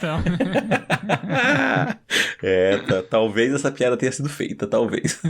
Então, Talvez essa piada tenha sido feita, talvez.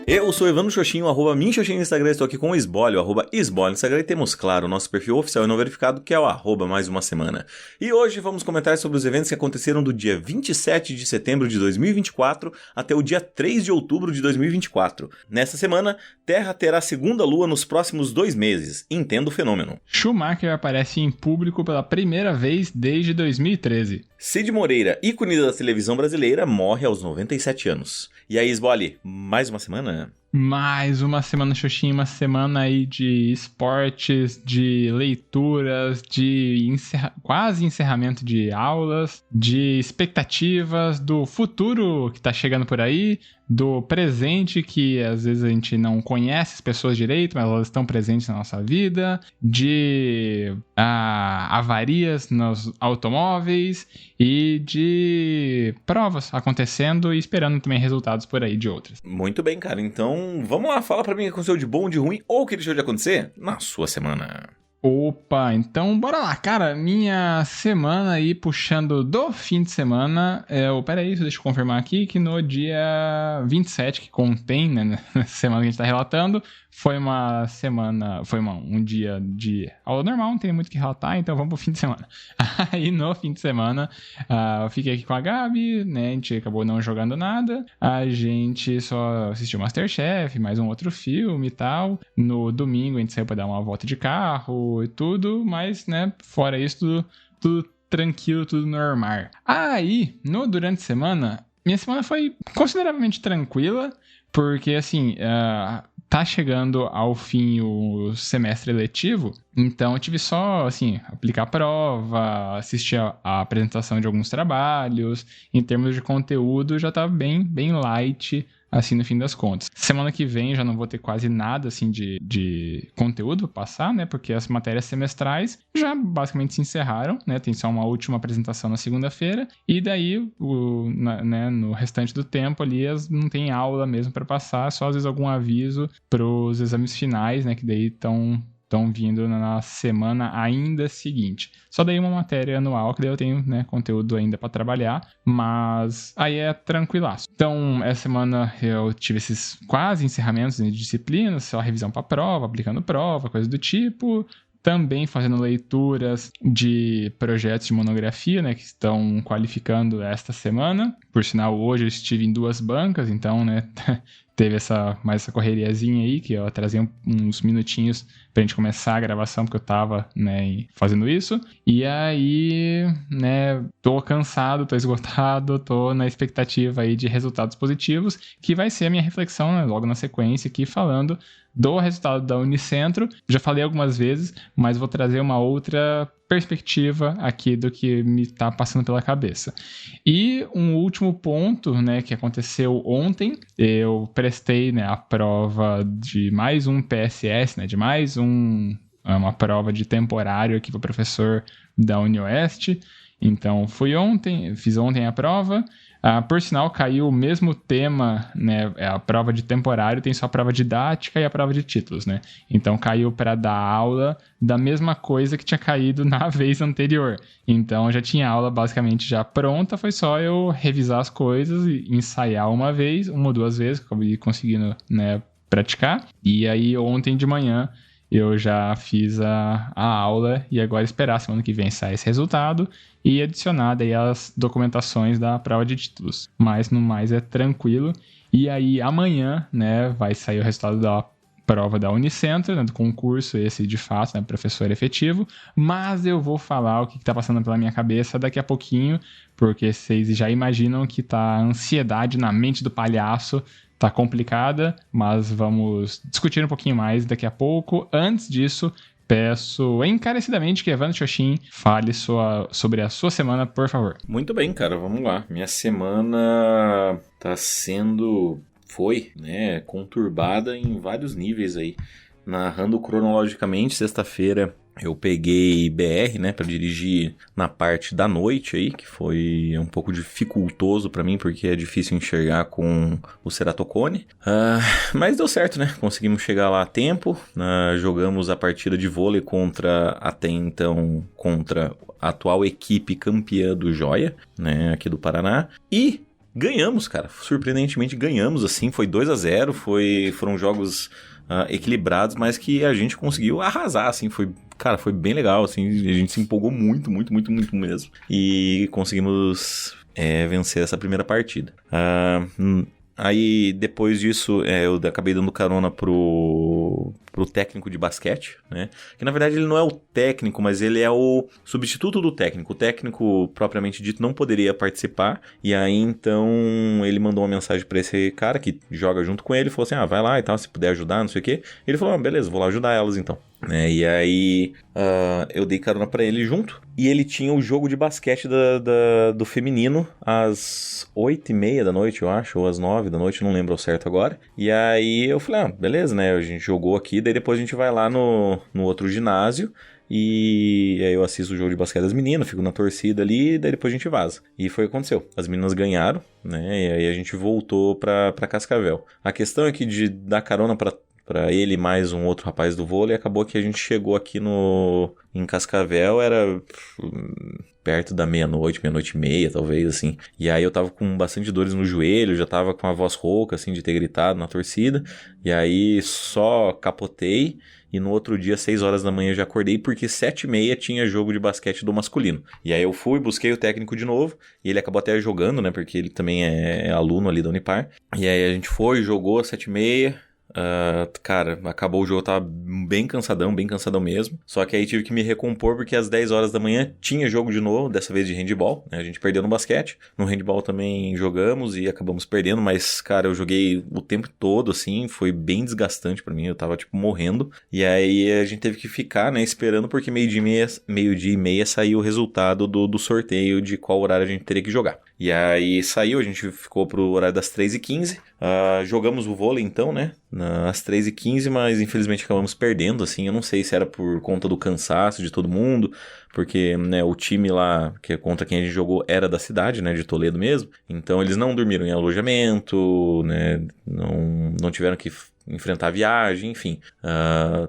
Eu sou Evandro Xoxinho, @minxoxinho no Instagram, estou aqui com o Esbolho, @esbolho no Instagram, e temos, claro, o nosso perfil oficial e não verificado, que é o @mais uma semana. E hoje vamos comentar sobre os eventos que aconteceram do dia 27 de setembro de 2024 até o dia 3 de outubro de 2024. Nessa semana, Terra terá segunda lua nos próximos 2 meses. Entenda o fenômeno. Schumacher aparece em público pela primeira vez desde 2013. Cid Moreira, ícone da televisão brasileira, morre aos 97 anos. E aí, Esbole, mais uma semana? Mais uma semana, Xoxinha, uma semana aí de esportes, de leituras, de quase encerramento de aulas, de expectativas do futuro que tá chegando por aí, do presente que às vezes a gente não conhece as pessoas direito, mas elas estão presentes na nossa vida, de avarias nos automóveis e de provas acontecendo e esperando também resultados por aí de outras. Muito bem, cara. Então, vamos lá. Fala pra mim o que aconteceu de bom, de ruim ou o que deixou de acontecer na sua semana. Opa, então bora lá, cara, minha semana aí puxando do fim de semana, peraí, deixa eu confirmar aqui que no dia 27, que contém, né, na semana que a gente tá relatando, foi uma semana, um dia de aula normal, não tem muito o que relatar, então vamos pro fim de semana. Aí no fim de semana, eu fiquei aqui com a Gabi, né, a gente acabou não jogando nada, a gente só assistiu Masterchef, mais um outro filme e tal, no domingo a gente saiu pra dar uma volta de carro, e tudo, mas, né, fora isso, tudo tranquilo, tudo normal. Aí, durante a semana, minha semana foi consideravelmente tranquila, porque, assim, tá chegando ao fim o semestre letivo, então eu tive só, assim, aplicar a prova, assistir a apresentação de alguns trabalhos, em termos de conteúdo já tá bem light, assim, no fim das contas. Semana que vem já não vou ter quase nada, assim, de conteúdo pra passar, né? Porque as matérias semestrais já basicamente se encerraram, né? Tem só uma última apresentação na segunda-feira. E daí, no restante do tempo ali, não tem aula mesmo pra passar. Só às vezes algum aviso pros exames finais, né? Que daí estão vindo na semana ainda seguinte. Só daí uma matéria anual, que daí eu tenho, né, conteúdo ainda para trabalhar, mas aí é tranquilaço. Então, essa semana eu tive esses quase encerramentos de disciplinas, só revisão para prova, aplicando prova, coisa do tipo. Também fazendo leituras de projetos de monografia, né, que estão qualificando esta semana. Por sinal, hoje eu estive em 2 bancas, então, né, teve mais essa correriazinha aí, que eu trazia uns minutinhos pra gente começar a gravação, porque eu tava, né, fazendo isso. E aí, né, tô cansado, tô esgotado, tô na expectativa aí de resultados positivos, que vai ser a minha reflexão, né, logo na sequência aqui, falando do resultado da Unicentro. Já falei algumas vezes, mas vou trazer uma outra perspectiva aqui do que me está passando pela cabeça. E um último ponto, né, que aconteceu ontem, eu prestei, né, a prova de mais um PSS, né, de mais uma prova de temporário aqui para o professor da UniOeste. Então, fiz ontem a prova. Por sinal, caiu o mesmo tema, né? A prova de temporário tem só a prova didática e a prova de títulos, né? Então, caiu para dar aula da mesma coisa que tinha caído na vez anterior. Então, já tinha aula basicamente já pronta, foi só eu revisar as coisas e ensaiar uma ou 2 vezes, que eu acabei conseguindo, né, praticar. E aí, ontem de manhã, eu já fiz a aula e agora esperar a semana que vem sair esse resultado e adicionar daí as documentações da prova de títulos. Mas no mais é tranquilo. E aí amanhã, né, vai sair o resultado da prova da Unicentro, né, do concurso esse de fato, né, professor efetivo. Mas eu vou falar o que está passando pela minha cabeça daqui a pouquinho, porque vocês já imaginam que tá a ansiedade na mente do palhaço. Tá complicada, mas vamos discutir um pouquinho mais daqui a pouco. Antes disso, peço encarecidamente que Evandro Xoxin fale sobre a sua semana, por favor. Muito bem, cara, vamos lá. Minha semana foi, né, conturbada em vários níveis aí. Narrando cronologicamente, sexta-feira eu peguei BR, né, pra dirigir na parte da noite aí, que foi um pouco dificultoso pra mim, porque é difícil enxergar com o ceratocone. Mas deu certo, né? Conseguimos chegar lá a tempo. Jogamos a partida de vôlei até então, contra a atual equipe campeã do Joia, né, aqui do Paraná. E ganhamos, cara. Surpreendentemente ganhamos, assim. Foi 2-0, foram jogos equilibrados, mas que a gente conseguiu arrasar, assim. Foi bem legal, assim. A gente se empolgou muito, muito, muito, muito mesmo. E conseguimos vencer essa primeira partida. Aí, depois disso, eu acabei dando carona pro técnico de basquete, né? Que, na verdade, ele não é o técnico, mas ele é o substituto do técnico. O técnico, propriamente dito, não poderia participar. E aí, então, ele mandou uma mensagem pra esse cara que joga junto com ele. Falou assim, vai lá e tal, se puder ajudar, não sei o quê. Ele falou, beleza, vou lá ajudar elas, então. E aí, eu dei carona pra ele junto. E ele tinha o jogo de basquete do feminino às 8h30 da noite, eu acho, ou às 9 da noite, não lembro ao certo agora. E aí eu falei, beleza, né? A gente jogou aqui, daí depois a gente vai lá no outro ginásio. E aí eu assisto o jogo de basquete das meninas, fico na torcida ali, e daí depois a gente vaza. E foi o que aconteceu. As meninas ganharam, né? E aí a gente voltou pra Cascavel. A questão é que de dar carona pra ele mais um outro rapaz do vôlei, acabou que a gente chegou aqui em Cascavel, era perto da meia-noite e meia, talvez, assim. E aí eu tava com bastante dores no joelho, já tava com a voz rouca, assim, de ter gritado na torcida. E aí só capotei. E no outro dia, 6 horas da manhã, eu já acordei, porque 7h30 tinha jogo de basquete do masculino. E aí eu fui, busquei o técnico de novo, e ele acabou até jogando, né, porque ele também é aluno ali da Unipar. E aí a gente foi, jogou 7h30... cara, acabou o jogo, eu tava bem cansadão mesmo. Só que aí tive que me recompor porque às 10 horas da manhã tinha jogo de novo, dessa vez de handball, né? A gente perdeu no basquete. No handball também jogamos e acabamos perdendo, mas, cara, eu joguei o tempo todo, assim, foi bem desgastante pra mim, eu tava, tipo, morrendo. E aí a gente teve que ficar, né, esperando porque meio-dia e meia saiu o resultado do sorteio de qual horário a gente teria que jogar. E aí saiu, a gente ficou pro horário das 3h15. Jogamos o vôlei então, né? Às 3h15, mas infelizmente acabamos perdendo, assim. Eu não sei se era por conta do cansaço de todo mundo, porque, né, o time lá, que é contra quem a gente jogou, era da cidade, né? De Toledo mesmo. Então eles não dormiram em alojamento, né? Não tiveram que enfrentar a viagem, enfim.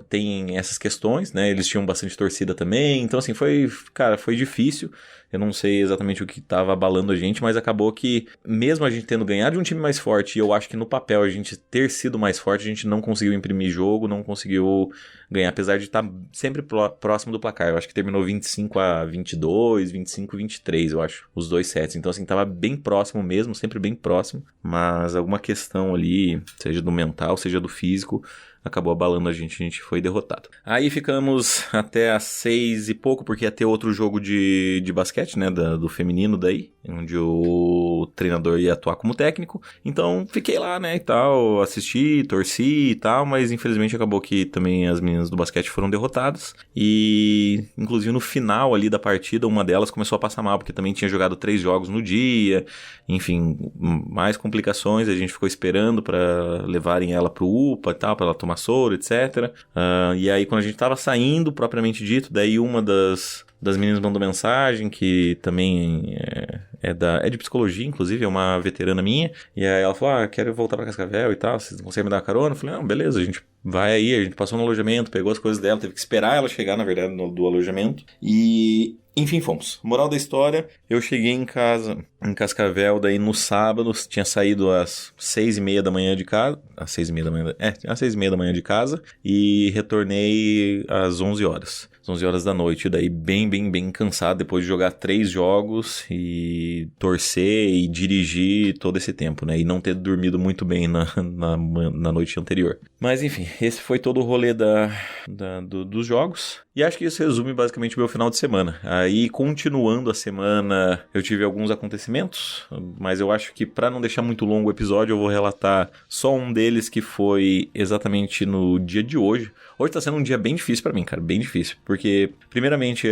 Tem essas questões, né? Eles tinham bastante torcida também. Então, assim, foi difícil. Eu não sei exatamente o que estava abalando a gente, mas acabou que, mesmo a gente tendo ganhado de um time mais forte, e eu acho que no papel a gente ter sido mais forte, a gente não conseguiu imprimir jogo, não conseguiu ganhar, apesar de estar sempre próximo do placar. Eu acho que terminou 25-22, 25-23, eu acho, os 2 sets. Então, assim, tava bem próximo mesmo, sempre bem próximo, mas alguma questão ali, seja do mental, seja do físico, acabou abalando a gente foi derrotado. Aí ficamos até às 6 e pouco, porque ia ter outro jogo de basquete, né, do feminino daí, onde o treinador ia atuar como técnico. Então fiquei lá, né, e tal, assisti, torci e tal, mas infelizmente acabou que também as meninas do basquete foram derrotadas. E inclusive no final ali da partida, uma delas começou a passar mal, porque também tinha jogado 3 jogos no dia, enfim, mais complicações. A gente ficou esperando para levarem ela pro UPA e tal, para ela tomar soro, etc. E aí quando a gente tava saindo, propriamente dito, daí uma das meninas mandou mensagem, que também é de psicologia, inclusive, é uma veterana minha, e aí ela falou, quero voltar pra Cascavel e tal, vocês conseguem me dar uma carona? Eu falei, não, beleza, a gente vai aí, a gente passou no alojamento, pegou as coisas dela, teve que esperar ela chegar, na verdade, do alojamento, e enfim, fomos. Moral da história, eu cheguei em casa, em Cascavel, daí no sábado, tinha saído às 6h30 da manhã de casa, às 6h30 da manhã, às 6h30 da manhã de casa, e retornei às 11 horas. Às 11 horas da noite, daí bem cansado, depois de jogar 3 jogos e torcer e dirigir todo esse tempo, né? E não ter dormido muito bem na noite anterior. Mas enfim, esse foi todo o rolê dos jogos. E acho que isso resume basicamente o meu final de semana. Aí, continuando a semana, eu tive alguns acontecimentos, mas eu acho que para não deixar muito longo o episódio, eu vou relatar só um deles, que foi exatamente no dia de hoje. Hoje tá sendo um dia bem difícil pra mim, cara, bem difícil. Porque, primeiramente,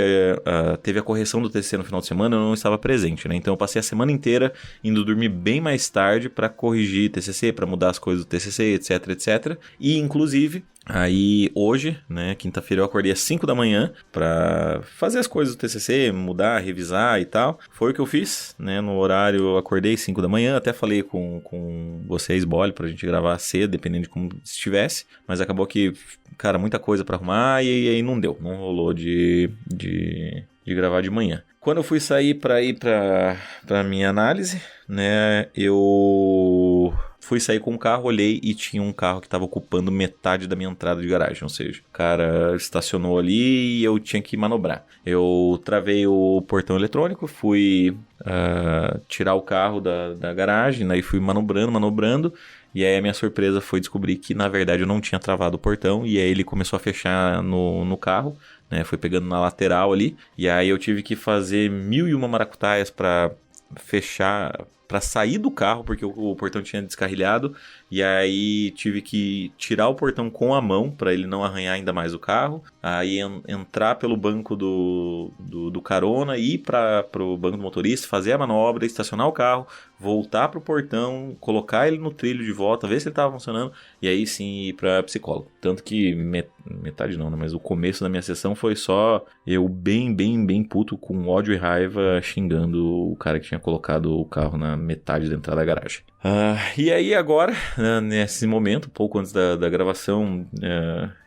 teve a correção do TCC no final de semana, eu não estava presente, né? Então eu passei a semana inteira indo dormir bem mais tarde pra corrigir TCC, pra mudar as coisas do TCC, etc, etc. E, inclusive, Aí hoje, né, quinta-feira eu acordei às 5 da manhã pra fazer as coisas do TCC, mudar, revisar e tal. Foi o que eu fiz, né, no horário eu acordei às 5 da manhã, até falei com vocês, Bole, pra gente gravar cedo, dependendo de como estivesse. Mas acabou que, cara, muita coisa pra arrumar e aí não deu, não rolou de gravar de manhã. Quando eu fui sair pra ir pra minha análise, né, eu fui sair com o carro, olhei e tinha um carro que estava ocupando metade da minha entrada de garagem. Ou seja, o cara estacionou ali e eu tinha que manobrar. Eu travei o portão eletrônico, fui tirar o carro da garagem, aí fui manobrando. E aí a minha surpresa foi descobrir que, na verdade, eu não tinha travado o portão. E aí ele começou a fechar no carro, né? Foi pegando na lateral ali. E aí eu tive que fazer 1001 maracutaias para fechar, para sair do carro, porque o portão tinha descarrilhado. E aí tive que tirar o portão com a mão para ele não arranhar ainda mais o carro. Aí entrar pelo banco do carona, ir para o banco do motorista, fazer a manobra, estacionar o carro, voltar pro portão, colocar ele no trilho de volta, ver se ele estava funcionando e aí sim ir para psicólogo. Tanto que metade não, né? Mas o começo da minha sessão foi só eu bem puto, com ódio e raiva, xingando o cara que tinha colocado o carro na metade da entrada da garagem. E aí agora, nesse momento, pouco antes da gravação,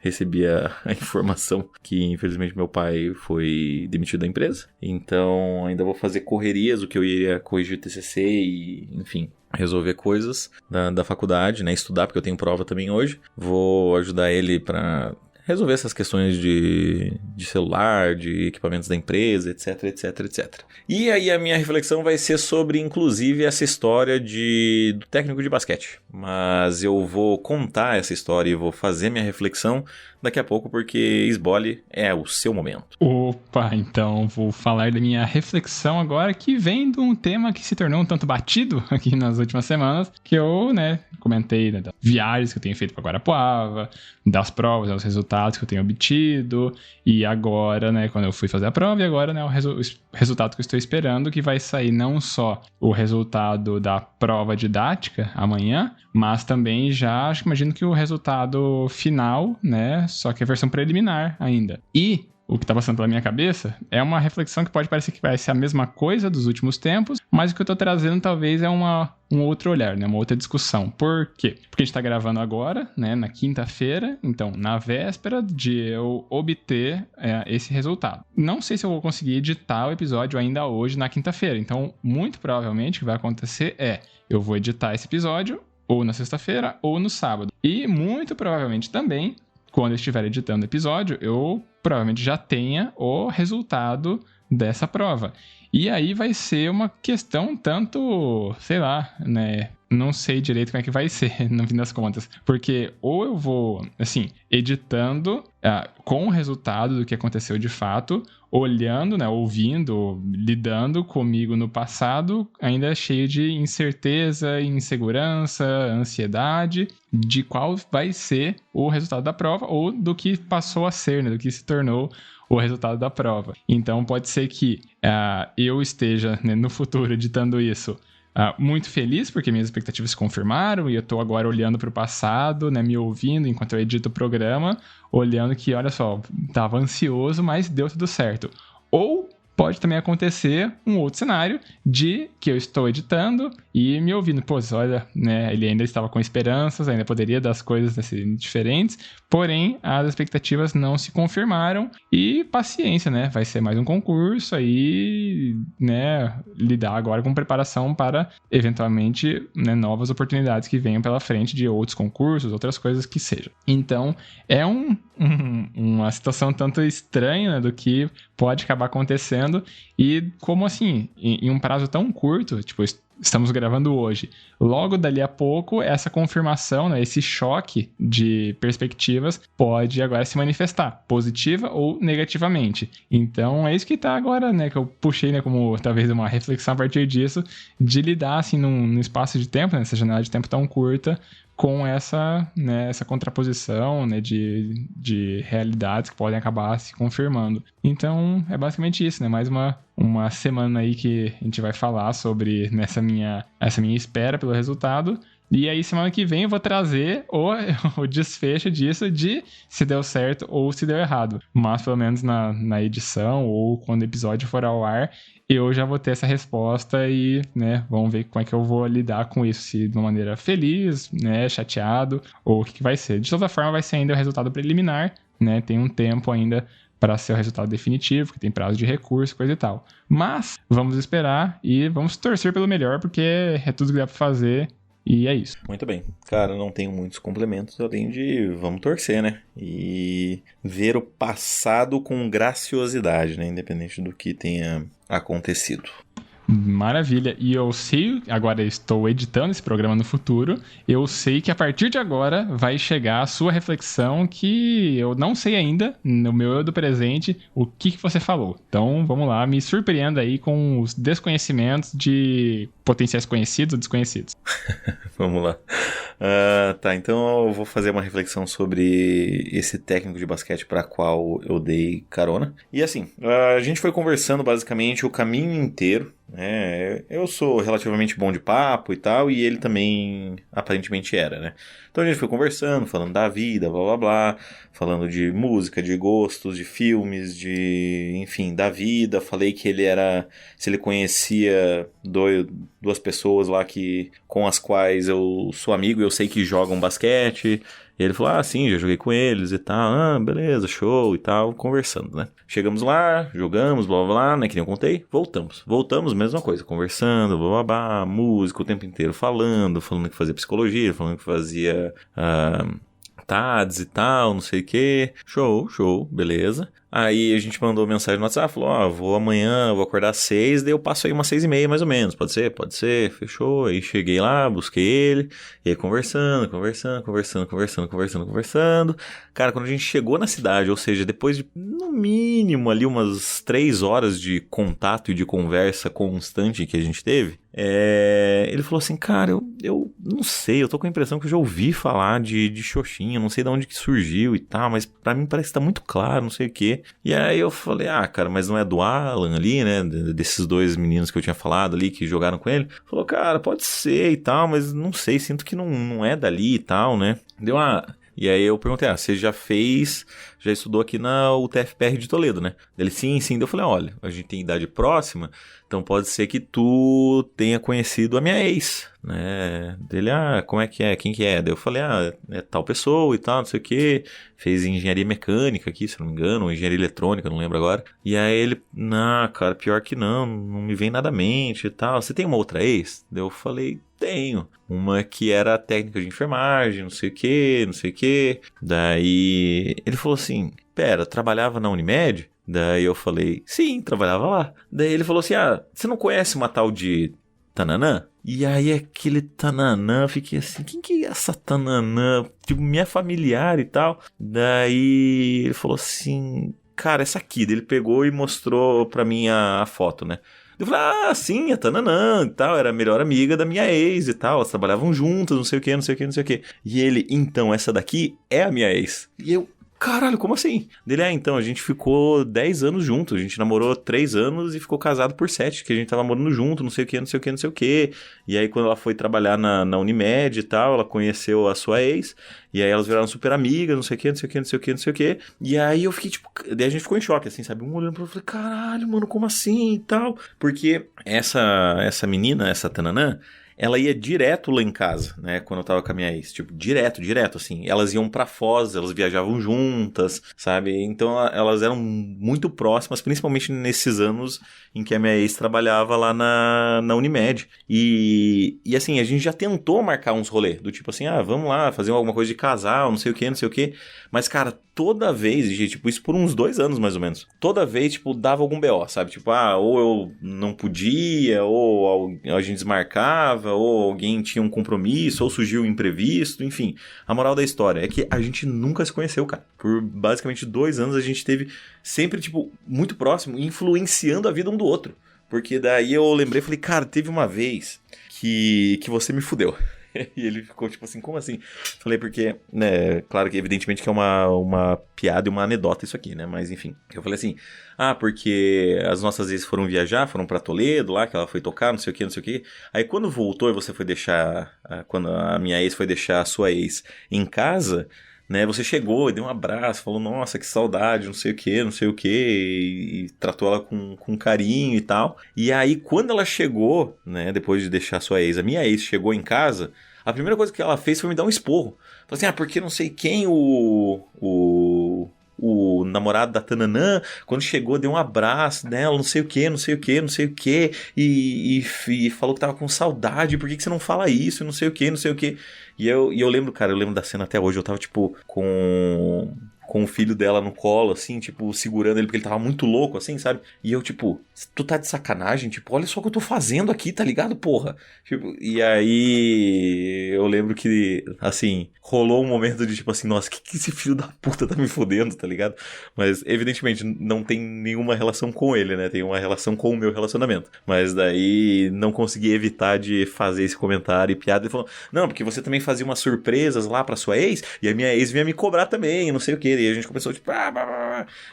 recebi a informação que infelizmente meu pai foi demitido da empresa. Então ainda vou fazer correrias, o que eu iria corrigir o TCC e, enfim, resolver coisas da faculdade, né? Estudar, porque eu tenho prova também hoje. Vou ajudar ele para resolver essas questões de celular, de equipamentos da empresa, etc. E aí a minha reflexão vai ser sobre, inclusive, essa história do técnico de basquete. Mas eu vou contar essa história e vou fazer minha reflexão daqui a pouco, porque Esbole é o seu momento. Opa, então vou falar da minha reflexão agora, que vem de um tema que se tornou um tanto batido aqui nas últimas semanas, que eu, comentei das viagens que eu tenho feito para Guarapuava, das provas, os resultados que eu tenho obtido, e agora, quando eu fui fazer a prova, e agora, o resultado que eu estou esperando, que vai sair não só o resultado da prova didática amanhã, mas também já, imagino que o resultado final, só que a versão preliminar ainda. E o que está passando pela minha cabeça é uma reflexão que pode parecer que vai ser a mesma coisa dos últimos tempos, mas o que eu estou trazendo talvez é um outro olhar, uma outra discussão. Por quê? Porque a gente está gravando agora, na quinta-feira, então na véspera de eu obter esse resultado. Não sei se eu vou conseguir editar o episódio ainda hoje na quinta-feira, então muito provavelmente o que vai acontecer eu vou editar esse episódio ou na sexta-feira ou no sábado. E muito provavelmente também, quando eu estiver editando o episódio, eu provavelmente já tenha o resultado dessa prova. E aí vai ser uma questão tanto, sei lá, não sei direito como é que vai ser, no fim das contas. Porque ou eu vou, editando com o resultado do que aconteceu de fato, olhando, ouvindo, lidando comigo no passado, ainda cheio de incerteza, insegurança, ansiedade, de qual vai ser o resultado da prova ou do que passou a ser, do que se tornou o resultado da prova. Então pode ser que eu esteja no futuro editando isso muito feliz porque minhas expectativas se confirmaram e eu estou agora olhando para o passado, me ouvindo enquanto eu edito o programa, olhando que, olha só, estava ansioso, mas deu tudo certo. Ou pode também acontecer um outro cenário de que eu estou editando e me ouvindo. Pô, olha, ele ainda estava com esperanças, ainda poderia dar as coisas serem diferentes, porém as expectativas não se confirmaram e paciência, vai ser mais um concurso aí, lidar agora com preparação para eventualmente novas oportunidades que venham pela frente de outros concursos, outras coisas que sejam. Então é uma situação tanto estranha do que pode acabar acontecendo e como assim, em um prazo tão curto, tipo, estamos gravando hoje, logo dali a pouco essa confirmação, esse choque de perspectivas pode agora se manifestar, positiva ou negativamente. Então é isso que tá agora, que eu puxei, como talvez uma reflexão a partir disso, de lidar assim num espaço de tempo, nessa janela de tempo tão curta, com essa contraposição de realidades que podem acabar se confirmando. Então, é basicamente isso, mais uma semana aí que a gente vai falar sobre essa minha espera pelo resultado E aí, semana que vem, eu vou trazer o desfecho disso de se deu certo ou se deu errado. Mas, pelo menos na edição ou quando o episódio for ao ar, eu já vou ter essa resposta e, né, vamos ver como é que eu vou lidar com isso. Se de uma maneira feliz, né, chateado, ou o que vai ser. De toda forma, vai ser ainda o resultado preliminar, né? Tem um tempo ainda para ser o resultado definitivo, que tem prazo de recurso, coisa e tal. Mas, vamos esperar e vamos torcer pelo melhor, porque é tudo que dá pra fazer. E é isso. Muito bem. Cara, não tenho muitos complementos, além de vamos torcer, né? E ver o passado com graciosidade, né? Independente do que tenha acontecido. Maravilha. E eu sei, agora eu estou editando esse programa no futuro, eu sei que a partir de agora vai chegar a sua reflexão que eu não sei ainda, no meu eu do presente, o que você falou. Então, vamos lá, me surpreenda aí com os desconhecimentos de potenciais conhecidos ou desconhecidos. Vamos lá. Tá, então eu vou fazer uma reflexão sobre esse técnico de basquete para qual eu dei carona. E assim, a gente foi conversando basicamente o caminho inteiro. Eu sou relativamente bom de papo e tal, e ele também aparentemente era, né? Então a gente foi conversando, falando da vida, blá blá blá, falando de música, de gostos, de filmes, enfim, da vida. Falei que se ele conhecia duas pessoas lá com as quais eu sou amigo e eu sei que jogam basquete. E ele falou, sim, já joguei com eles e tal. Beleza, show e tal, conversando, né? Chegamos lá, jogamos, blá blá blá, né? Que nem eu contei, voltamos, mesma coisa, conversando, blá blá blá, música o tempo inteiro falando que fazia psicologia, falando que fazia TADS e tal, não sei o que. Show, beleza. Aí a gente mandou mensagem no WhatsApp, falou, vou amanhã, vou acordar às 6, daí eu passo aí umas 6:30 mais ou menos, pode ser? Pode ser, fechou. Aí cheguei lá, busquei ele, e aí conversando. Cara, quando a gente chegou na cidade, ou seja, depois de, no mínimo, ali umas 3 horas de contato e de conversa constante que a gente teve, ele falou assim, cara, eu não sei, eu tô com a impressão que eu já ouvi falar de Xoxinha, não sei de onde que surgiu e tal, mas pra mim parece que tá muito claro, não sei o quê. E aí eu falei, cara, mas não é do Alan ali, né, desses 2 meninos que eu tinha falado ali, que jogaram com ele? Falou, cara, pode ser e tal, mas não sei, sinto que não é dali e tal, né? E aí eu perguntei, você já estudou aqui na UTFPR de Toledo, né? Ele, sim. Daí eu falei, olha, a gente tem idade próxima, então pode ser que tu tenha conhecido a minha ex, né? Dele, como é que é? Quem que é? Daí eu falei, é tal pessoa e tal, não sei o que, fez engenharia mecânica aqui, se não me engano, ou engenharia eletrônica, não lembro agora. E aí ele, cara, pior que não me vem nada à mente e tal. Você tem uma outra ex? Daí eu falei, tenho. Uma que era técnica de enfermagem, não sei o que. Daí ele falou assim, pera, trabalhava na Unimed? Daí eu falei, sim, trabalhava lá. Daí ele falou assim, você não conhece uma tal de Tananã? E aí aquele Tananã, eu fiquei assim, quem que é essa Tananã? Tipo, minha familiar e tal. Daí ele falou assim, cara, essa aqui. Daí ele pegou e mostrou pra mim a foto, né? Eu falei, sim, a Tananã e tal, era a melhor amiga da minha ex e tal, elas trabalhavam juntas, não sei o que. E ele, então, essa daqui é a minha ex. E eu, caralho, como assim? Dele, então, a gente ficou 10 anos juntos, a gente namorou 3 anos e ficou casado por 7, que a gente tava morando junto, não sei o que. E aí, quando ela foi trabalhar na Unimed e tal, ela conheceu a sua ex, e aí elas viraram super amigas, não sei o que. E aí eu fiquei, tipo, daí a gente ficou em choque, assim, sabe? Um olhando pro outro, eu falei, caralho, mano, como assim e tal? Porque essa menina, essa Tananã, ela ia direto lá em casa, né, quando eu tava com a minha ex, tipo, direto, assim, elas iam pra Foz, elas viajavam juntas, sabe, então elas eram muito próximas, principalmente nesses anos em que a minha ex trabalhava lá na Unimed, e assim, a gente já tentou marcar uns rolê, do tipo assim, vamos lá, fazer alguma coisa de casal, não sei o que, mas, cara, toda vez, gente, tipo, isso por uns 2 anos, mais ou menos, toda vez, tipo, dava algum BO, sabe, tipo, ou eu não podia, ou a gente desmarcava, ou alguém tinha um compromisso, ou surgiu um imprevisto, enfim. A moral da história é que a gente nunca se conheceu, cara. Por basicamente 2 anos a gente esteve sempre, tipo, muito próximo, influenciando a vida um do outro. Porque daí eu lembrei e falei, cara, teve uma vez que você me fudeu. E ele ficou tipo assim, como assim? Falei, porque, né, claro que evidentemente que é uma piada e uma anedota isso aqui, né? Mas enfim, eu falei assim, porque as nossas ex foram viajar, foram pra Toledo lá, que ela foi tocar, não sei o que, não sei o que. Aí quando voltou e você foi deixar, quando a minha ex foi deixar a sua ex em casa, né, você chegou e deu um abraço, falou, nossa, que saudade, não sei o que, não sei o que, e tratou ela com carinho e tal. E aí, quando ela chegou, né, depois de deixar sua ex, a minha ex chegou em casa, a primeira coisa que ela fez foi me dar um esporro. Falou assim, porque não sei quem, o namorado da Tananã, quando chegou, deu um abraço nela, não sei o que, não sei o que, não sei o que, e falou que tava com saudade, por que você não fala isso, não sei o que, não sei o que. E eu lembro, cara, eu lembro da cena até hoje, eu tava, tipo, com o filho dela no colo, assim, tipo, segurando ele, porque ele tava muito louco, assim, sabe? E eu, tipo, tu tá de sacanagem? Tipo, olha só o que eu tô fazendo aqui, tá ligado, porra? Tipo, e aí, eu lembro que, assim, rolou um momento de, tipo assim, nossa, que esse filho da puta tá me fodendo, tá ligado? Mas, evidentemente, não tem nenhuma relação com ele, né? Tem uma relação com o meu relacionamento. Mas daí, não consegui evitar de fazer esse comentário e piada. Ele falou, não, porque você também fazia umas surpresas lá pra sua ex, e a minha ex vinha me cobrar também, não sei o que. E a gente começou, tipo,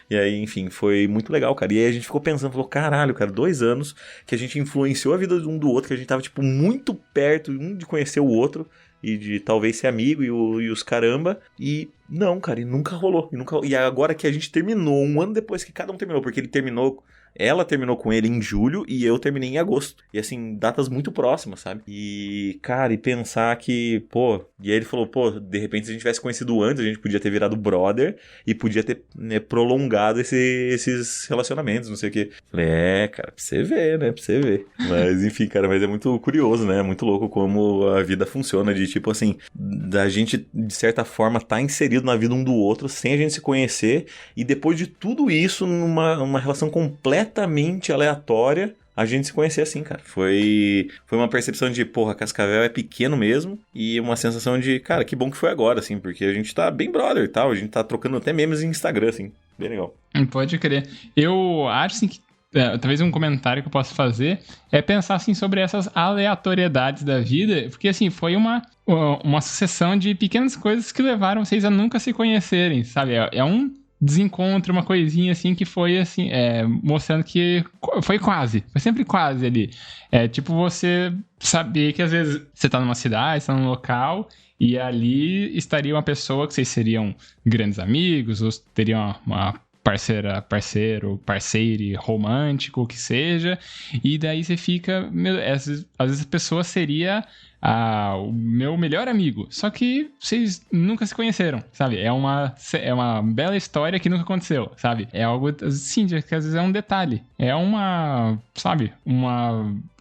e aí, enfim, foi muito legal, cara. E aí a gente ficou pensando, falou, caralho, cara, 2 anos que a gente influenciou a vida de um do outro, que a gente tava, tipo, muito perto um de conhecer o outro e de talvez ser amigo e os caramba. E não, cara, e nunca rolou. E agora que a gente terminou, um ano depois que cada um terminou, porque ele terminou. Ela terminou com ele em julho e eu terminei em agosto. E assim, datas muito próximas, sabe? E, cara, e pensar que, E aí ele falou, de repente se a gente tivesse conhecido antes, a gente podia ter virado brother e podia ter, né, prolongado esses relacionamentos, não sei o quê. Falei, cara, pra você ver, né? Pra você ver. Mas, enfim, cara, mas é muito curioso, né? É muito louco como a vida funciona, de tipo assim, da gente, de certa forma, tá inserido na vida um do outro, sem a gente se conhecer, e depois de tudo isso, numa relação completamente aleatória, a gente se conhecer assim, cara. Foi uma percepção de, Cascavel é pequeno mesmo, e uma sensação de, cara, que bom que foi agora, assim, porque a gente tá bem brother e tal, a gente tá trocando até memes em Instagram, assim, bem legal. Pode crer. Eu acho, assim, que talvez um comentário que eu posso fazer é pensar, assim, sobre essas aleatoriedades da vida, porque, assim, foi uma sucessão de pequenas coisas que levaram vocês a nunca se conhecerem, sabe? É um desencontro, uma coisinha assim que foi assim, mostrando que foi sempre quase ali. É tipo você saber que às vezes você tá numa cidade, tá num local e ali estaria uma pessoa que vocês seriam grandes amigos, ou teriam uma parceiro, parceire romântico, o que seja, e daí você fica, às vezes a pessoa seria o meu melhor amigo, só que vocês nunca se conheceram, sabe? É uma bela história que nunca aconteceu, sabe? É algo, assim, que às vezes é um detalhe, é uma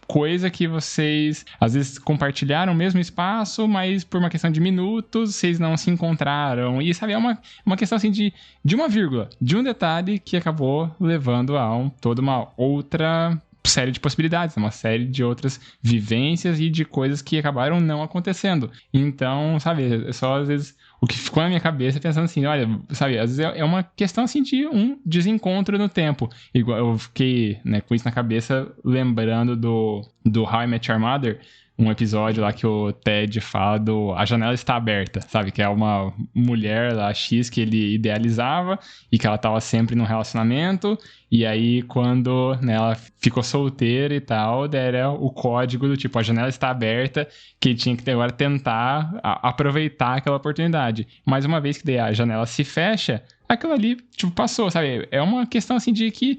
coisa que vocês, às vezes, compartilharam o mesmo espaço, mas por uma questão de minutos, vocês não se encontraram. E, sabe, é uma questão, assim, de uma vírgula, de um detalhe que acabou levando a toda uma outra série de possibilidades, uma série de outras vivências e de coisas que acabaram não acontecendo. Então, sabe, é só, às vezes, o que ficou na minha cabeça pensando assim, olha, sabe, às vezes é uma questão, assim, de um desencontro no tempo. Igual eu fiquei, né, com isso na cabeça, lembrando do How I Met Your Mother, um episódio lá que o Ted fala A Janela Está Aberta, sabe? Que é uma mulher lá, X, que ele idealizava e que ela tava sempre num relacionamento. E aí, quando, né, ela ficou solteira e tal, era o código do tipo, a janela está aberta, que ele tinha que agora tentar aproveitar aquela oportunidade. Mas uma vez que daí a janela se fecha, aquilo ali, tipo, passou, sabe? É uma questão, assim, de que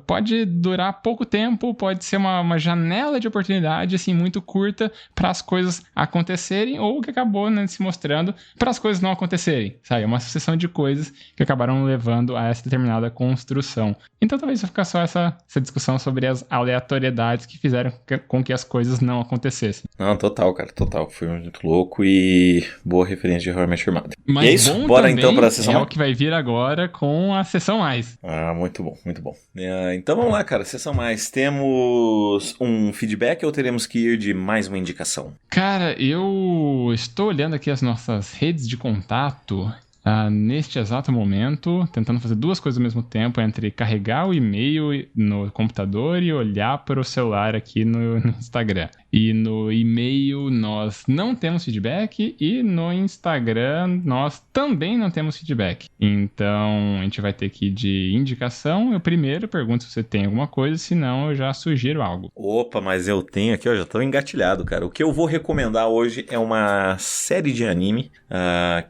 pode durar pouco tempo, pode ser uma janela de oportunidade, assim, muito curta para as coisas acontecerem, ou que acabou, né, se mostrando para as coisas não acontecerem, sabe? É uma sucessão de coisas que acabaram levando a essa determinada construção. Então, talvez vai ficar só essa discussão sobre as aleatoriedades que fizeram com que as coisas não acontecessem. Não, total, cara, total. Foi muito louco e boa referência de How I Met Your Mother. Mas e é isso, bora então para a sessão mais? O que vai vir agora com a sessão mais. Muito bom, muito bom. Então vamos lá, cara, sessão mais. Temos um feedback ou teremos que ir de mais uma indicação? Cara, eu estou olhando aqui as nossas redes de contato neste exato momento, tentando fazer duas coisas ao mesmo tempo, entre carregar o e-mail no computador e olhar para o celular aqui no Instagram. E no e-mail nós não temos feedback e no Instagram nós também não temos feedback. Então a gente vai ter que ir de indicação. Eu primeiro pergunto se você tem alguma coisa, senão eu já sugiro algo. Opa, mas eu tenho aqui, ó, já tô engatilhado, cara. O que eu vou recomendar hoje é uma série de anime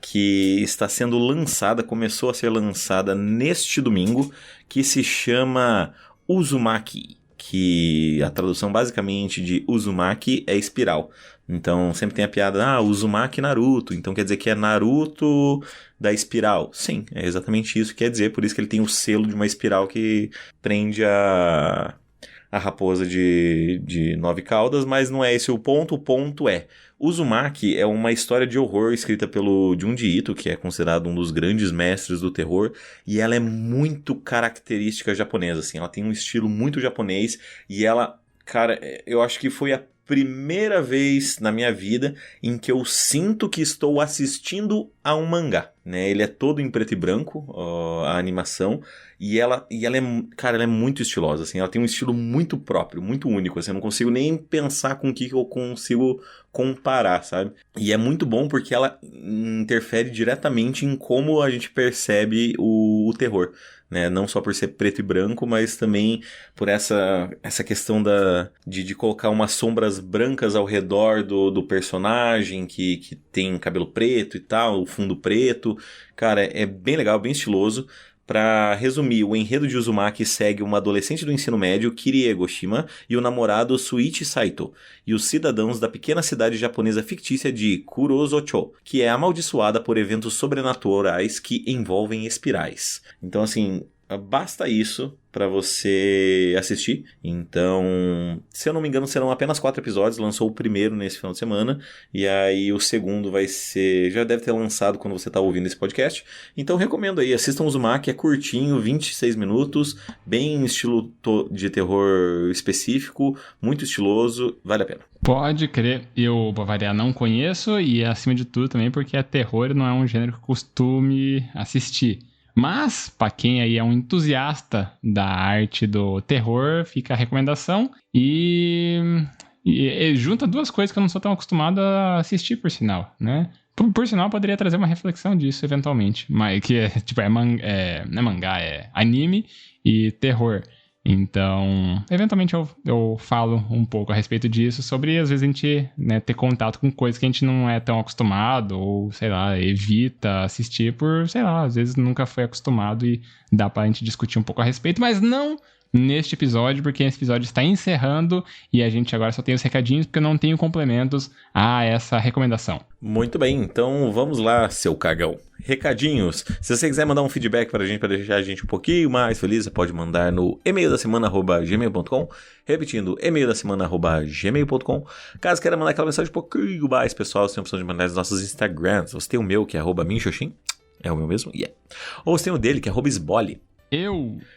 que está sendo lançada, começou a ser lançada neste domingo, que se chama Uzumaki, que a tradução basicamente de Uzumaki é espiral. Então sempre tem a piada, Uzumaki Naruto, então quer dizer que é Naruto da espiral. Sim, é exatamente isso que quer dizer, por isso que ele tem o selo de uma espiral que prende a raposa de 9 caudas, mas não é esse o ponto é... Uzumaki é uma história de horror escrita pelo Junji Ito, que é considerado um dos grandes mestres do terror, e ela é muito característica japonesa, assim, ela tem um estilo muito japonês, e ela, cara, eu acho que foi a primeira vez na minha vida em que eu sinto que estou assistindo a um mangá, né? Ele é todo em preto e branco, a animação, e ela é, cara, ela é muito estilosa, assim, ela tem um estilo muito próprio, muito único, assim, eu não consigo nem pensar com o que eu consigo comparar, sabe? E é muito bom porque ela interfere diretamente em como a gente percebe o terror, né? Não só por ser preto e branco, mas também por essa questão de colocar umas sombras brancas ao redor do personagem que tem cabelo preto e tal, o fundo preto. Cara, é bem legal, bem estiloso. Pra resumir, o enredo de Uzumaki segue uma adolescente do ensino médio, Kirie Egoshima, e o namorado Suichi Saito, e os cidadãos da pequena cidade japonesa fictícia de Kurozocho, que é amaldiçoada por eventos sobrenaturais que envolvem espirais. Então, assim, basta isso pra você assistir. Então, se eu não me engano, serão apenas 4 episódios. Lançou o primeiro nesse final de semana, e aí o segundo vai ser... já deve ter lançado quando você tá ouvindo esse podcast. Então, recomendo aí, assistam o Uzumaki, é curtinho, 26 minutos, bem estilo de terror específico, muito estiloso, vale a pena. Pode crer, eu, pra variar, não conheço, e acima de tudo também porque terror não é um gênero que eu costume assistir. Mas, pra quem aí é um entusiasta da arte do terror, fica a recomendação. E junta duas coisas que eu não sou tão acostumado a assistir, por sinal, né? Por sinal, poderia trazer uma reflexão disso, eventualmente. Mas que não é mangá, é anime e terror. Então, eventualmente eu falo um pouco a respeito disso, sobre às vezes a gente, né, ter contato com coisas que a gente não é tão acostumado, ou sei lá, evita assistir por, sei lá, às vezes nunca foi acostumado e dá pra gente discutir um pouco a respeito, mas não neste episódio, porque esse episódio está encerrando e a gente agora só tem os recadinhos porque eu não tenho complementos a essa recomendação. Muito bem, então vamos lá, seu cagão. Recadinhos. Se você quiser mandar um feedback pra gente, pra deixar a gente um pouquinho mais feliz, você pode mandar no e-maildasemana@gmail.com, repetindo, e-maildasemana@gmail.com. Caso queira mandar aquela mensagem um pouquinho mais pessoal, você tem a opção de mandar nos nossos Instagrams. Você tem o meu, que é @minxoxin, é o meu mesmo, yeah. Ou você tem o dele, que é @sbole.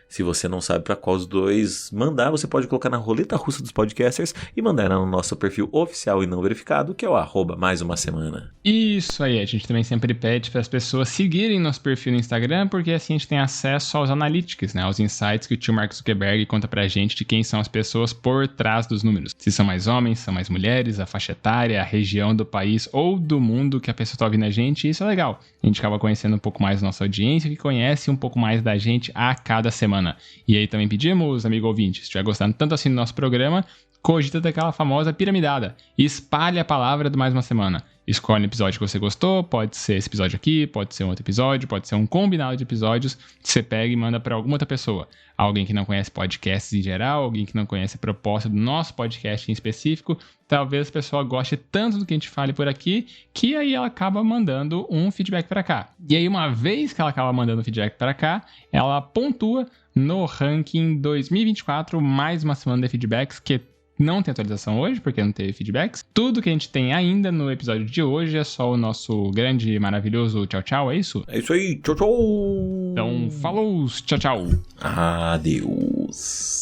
Se você não sabe para qual dos dois mandar, você pode colocar na roleta russa dos podcasters e mandar no nosso perfil oficial e não verificado, que é o @mais-uma-semana. Isso aí, a gente também sempre pede para as pessoas seguirem nosso perfil no Instagram, porque assim a gente tem acesso aos analytics, né, aos insights que o tio Mark Zuckerberg conta pra gente de quem são as pessoas por trás dos números. Se são mais homens, são mais mulheres, a faixa etária, a região do país ou do mundo que a pessoa tá ouvindo a gente, e isso é legal. A gente acaba conhecendo um pouco mais da nossa audiência, que conhece um pouco mais da gente a cada semana. E aí também pedimos, amigo ouvinte, se estiver gostando tanto assim do nosso programa, cogita daquela famosa piramidada. Espalhe a palavra do Mais Uma Semana. Escolhe o episódio que você gostou, pode ser esse episódio aqui, pode ser um outro episódio, pode ser um combinado de episódios. Você pega e manda para alguma outra pessoa. Alguém que não conhece podcasts em geral, alguém que não conhece a proposta do nosso podcast em específico. Talvez a pessoa goste tanto do que a gente fale por aqui, que aí ela acaba mandando um feedback para cá. E aí, uma vez que ela acaba mandando feedback para cá, ela pontua no ranking 2024, mais uma semana de feedbacks, que não tem atualização hoje, porque não teve feedbacks. Tudo que a gente tem ainda no episódio de hoje é só o nosso grande e maravilhoso tchau, tchau, é isso? É isso aí, tchau, tchau! Então, falou, tchau, tchau! Adeus!